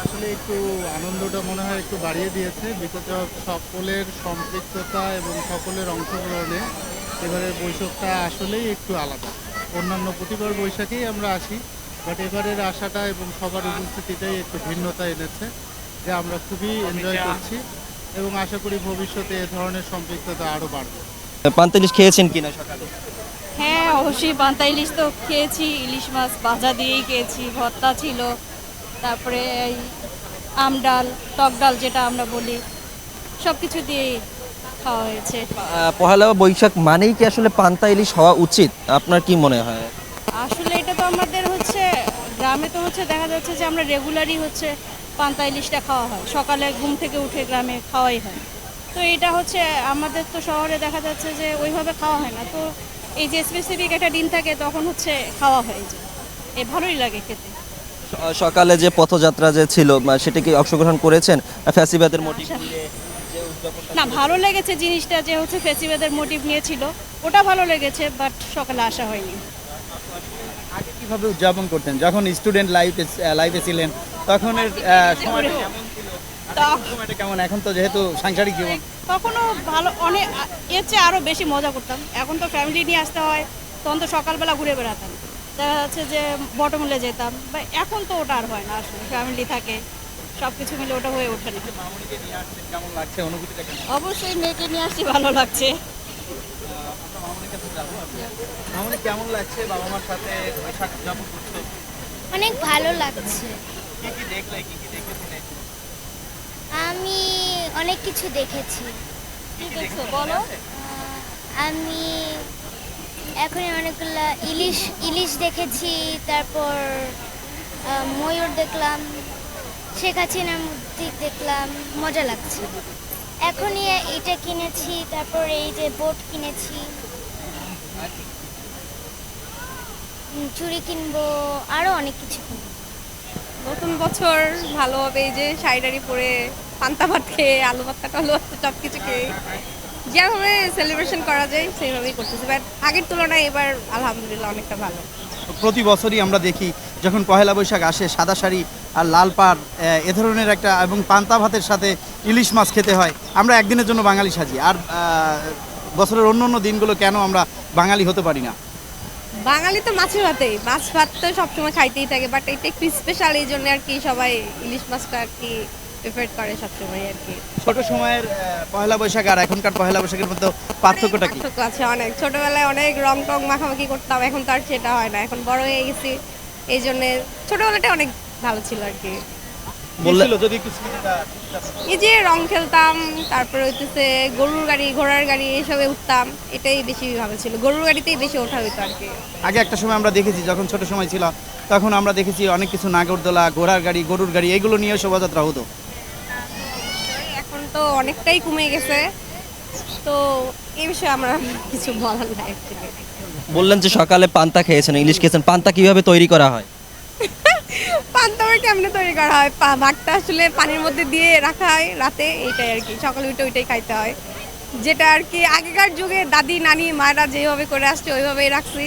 আসলে একটু আনন্দটা মনে হয় একটু বাড়িয়ে দিয়েছে বিকজ অফ সকলের সম্পৃক্ততা এবং সকলের অংশগ্রহণে এবারের বৈশাখটা আসলেই একটু আলাদা। অন্যান্য প্রতিবার বৈশাখেই আমরা আসি, বাট এবারের আসাটা এবং সবার উপস্থিতিটাই একটু ভিন্নতা এনেছে, যা আমরা খুবই এনজয় করছি এবং আশা করি ভবিষ্যতে এ ধরনের সম্পৃক্ততা আরও বাড়বে। পান্তা ইলিশ খেয়েছেন কিনা সকালে? হ্যাঁ, অবশ্যই পান্তা ইলিশ তো খেয়েছি। ইলিশ মাছ ভাজা দিয়েই খেয়েছি, ভর্তা ছিল, তারপরে এই আম ডাল, টক ডাল যেটা আমরা বলি, সব কিছু দিয়েই খাওয়া হয়েছে। পহেলা বৈশাখ মানেই কি আসলে পান্তা ইলিশ হওয়া উচিত? আপনার কি মনে হয়? আসলে এটা তো আমাদের হচ্ছে গ্রামে তো হচ্ছে দেখা যাচ্ছে যে আমরা রেগুলারই হচ্ছে পান্তা ইলিশটা খাওয়া হয়, সকালে ঘুম থেকে উঠে গ্রামে খাওয়াই হয়। তো এটা হচ্ছে আমাদের তো শহরে দেখা যাচ্ছে যে ওইভাবে খাওয়া হয় না, তো এই যে স্পেসিফিক একটা দিন থাকে তখন হচ্ছে খাওয়া হয়, যে ভালোই লাগে খেতে। সকালে যে পথযাত্রা যে ছিল সেটা কি অংশগ্রহণ করেছেন? ফ্যাসিবাদের মোটিভ আচ্ছা। নিয়ে যে উদযাপনটা না, করেছে। ভালো লেগেছে জিনিসটা যে হচ্ছে ফেস্টিভ্যালের মোটিভ নিয়েছিল, ওটা ভালো লেগেছে, বাট সকালে আসা হয়নি। আগে কিভাবে উদযাপন করতেন যখন স্টুডেন্ট লাইফে ছিলেন তখনের সময়টা কেমন ছিল? তখন- সময়টা কেমন? এখন তো যেহেতু সাংসারিক জীবন। তখনও ভালো, অনেক এর চেয়ে আরও বেশি মজা করতাম। এখন তো ফ্যামিলি নিয়ে আসতে হয়, তখন তো সকালবেলা ঘুরে বেড়াতাম, দেখা যাচ্ছে যে বটমূলে যেতাম, বা এখন তো ওটা আর হয় না। আসলে ফ্যামিলি থাকে, সব কিছু মিলে ওটা হয়ে ওঠে না। মামুনিকে নিয়ে আসছেন, কেমন লাগছে? অনুভূতিটা কেমন? অবশ্যই মেয়েকে নিয়ে আসছি, ভালো লাগছে। আমরা মামুনির কাছে যাবো। মামুনি, কেমন লাগছে বাবা মার সাথে বৈশাখ উদযাপন করছো? অনেক ভালো লাগছে। কি কি দেখলে, কি কি দেখেছিলে? আমি অনেক কিছু দেখেছি। কি দেখছো বলো? আমি এখন অনেকগুলা ইলিশ ইলিশ দেখেছি, তারপর ময়ূর দেখলাম, শেখ হাসিনার মূর্তি দেখলাম, মজা লাগছে। এখনই এটা কিনেছি, তারপর এই যে বোট কিনেছি, চুড়ি কিনবো, আরও অনেক কিছু কিনবো। নতুন বছর ভালো হবে, এই যে শাড়ি পরে পান্তা ভাত খেয়ে, আলু ভর্তা টালু ভর্তা সব কিছু খেয়ে যেভাবে সেলিব্রেশন করা যায় সেইভাবেই করতেছি, বাট আগের তুলনায় এবার আলহামদুলিল্লাহ অনেকটা ভালো। প্রতি বছরই আমরা দেখি যখন পহেলা বৈশাখ আসে সাদা শাড়ি আর লাল পাড় এ ধরনের একটা এবং পান্তা ভাতের সাথে ইলিশ মাছ খেতে হয়। আমরা একদিনের জন্য বাঙালি সাজি, আর বছরের অন্য অন্য দিনগুলো কেন আমরা বাঙালি হতে পারি না? বাঙালি তো মাছের ভাতেই, মাছ ভাত তো সবসময় খাইতেই থাকে, বাট এটা একটু স্পেশাল, এই জন্য আর কি সবাই ইলিশ মাছটা আর কি প্রিফার করে সবসময় আর কি। ছোট সময়ের পহেলা বৈশাখ আর এখনকার পহেলা বৈশাখের মধ্যে পার্থক্যটা কি? পার্থক্য আছে অনেক। ছোটবেলায় অনেক রং টং মাখামাখি করতাম, এখন তো আর সেটা হয় না, এখন বড় হয়ে গেছি, এই জন্য ছোটবেলাটা অনেক ভালো ছিল আর কি। বললে ছিল যদি একটু স্মৃতিটা। এই যে রং খেলতাম, তারপরে হইতেছে গরুর গাড়ি, ঘোড়ার গাড়ি, এসবে উঠতাম, এটাই বেশি ভালো ছিল, গরুর গাড়িতেই বেশি ওঠা হইতো আর কি। আগে একটা সময় আমরা দেখেছি যখন ছোট সময় ছিল তখন আমরা দেখেছি অনেক কিছু নাগরদোলা, ঘোড়ার গাড়ি, গরুর গাড়ি এগুলো নিয়ে শোভাযাত্রা হতো। এখন তো অনেকটাই কমে গেছে, তো এই বিষয়ে আমরা কিছু বলার নাই actually। বললেন যে সকালে পান্তা খেয়েছেন, ইলিশ খেয়েছেন। পান্তা কিভাবে তৈরি করা হয়? পান্তা ভাত কেমনে তৈরি করা হয়? ভাতটা আসলে পানির মধ্যে দিয়ে রাখা হয় রাতে, এইটাই আর কি, সকালে উঠে ওইটাই খাইতে হয়, যেটা আর কি আগেকার যুগে দাদি নানি মায়েরা যেভাবে করে আসছে ওইভাবেই রাখছি,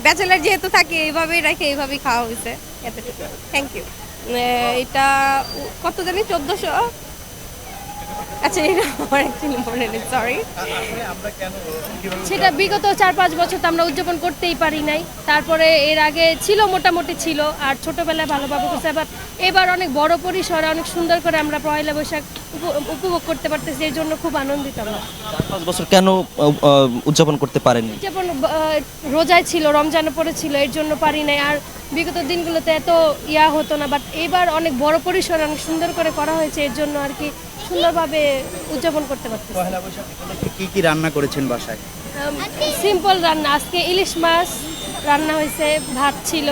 ব্যাচেলার যেহেতু থাকি এইভাবেই রাখি, এইভাবেই খাওয়া হয়েছে, এতটুকু। Thank you. এটা কত জানি 1400। আচ্ছা, এটা আমার অ্যাকচুয়ালি মনে নেই, সরি। সেটা বিগত 4-5 বছর তো আমরা উদযাপন করতেই পারি নাই। তারপরে এর আগে ছিল, মোটামুটি ছিল, আর ছোটবেলায় ভালোভাবে করছে। এবার অনেক বড় পরিসরে অনেক সুন্দর করে আমরা পয়লা বৈশাখ উপভোগ করতে পারতেছি, এর জন্য খুব আনন্দিত আমরা। 4-5 বছর কেন উদযাপন করতে পারেননি? যেমন রোজায় ছিল, রমজানে পড়েছিল, এর জন্য পারি নাই। আর বিগত দিনগুলোতে এত ইয়া হতো না, বাট এবার অনেক বড় পরিসরে অনেক সুন্দর করে করা হয়েছে, এর জন্য আর কি সুন্দরভাবে উদযাপন করতে পারতেছি। পহেলা বৈশাখ উপলক্ষে কি কি রান্না করেছেন বাসায়? সিম্পল রান্না, আজকে ইলিশ মাছ রান্না হয়েছে, ভাত ছিল,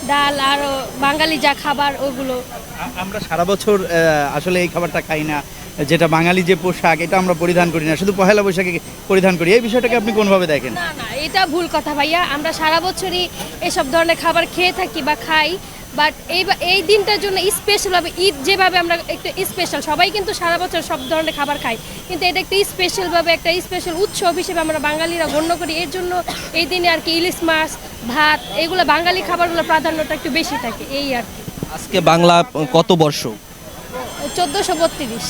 ডাল, আর বাঙালি যা খাবার ওগুলো। আমরা সারা বছর আসলে এই খাবারটা খাই না, যেটা বাঙালি যে পোশাক এটা আমরা পরিধান করি না, শুধু পহেলা বৈশাখে পরিধান করি। এই বিষয়টাকে আপনি কোনভাবে দেখেন? না না, এটা ভুল কথা ভাইয়া, আমরা সারা বছরই এসব ধরনের খাবার খেয়ে থাকি বা খাই, বাট এই দিনটার জন্য স্পেশালভাবে, ঈদ যেভাবে আমরা একটু স্পেশাল, সবাই কিন্তু সারা বছর সব ধরনের খাবার খাই, কিন্তু এটা একটু স্পেশালভাবে একটা স্পেশাল উৎসব হিসেবে আমরা বাঙালিরা গণ্য করি, এর জন্য এই দিনে আর কি ইলিশ মাছ, ভাত, এগুলো বাঙালি খাবারগুলো প্রাধান্যটা একটু বেশি থাকে, এই আর কি। আজকে বাংলা কত বর্ষ? 1432।